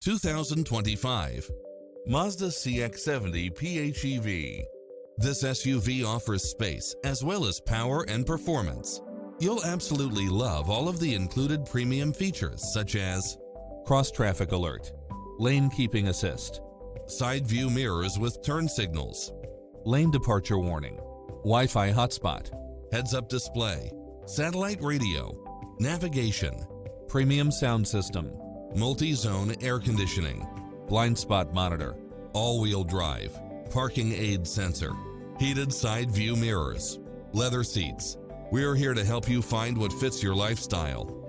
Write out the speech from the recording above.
2025 Mazda CX-70 PHEV. This SUV offers space as well as power and performance. You'll absolutely love all of the included premium features such as cross-traffic alert, lane keeping assist, side view mirrors with turn signals, lane departure warning, Wi-Fi hotspot, heads-up display, satellite radio, navigation, premium sound system, multi-zone air conditioning, blind spot monitor, all-wheel drive, parking aid sensor, heated side view mirrors, leather seats. We're here to help you find what fits your lifestyle.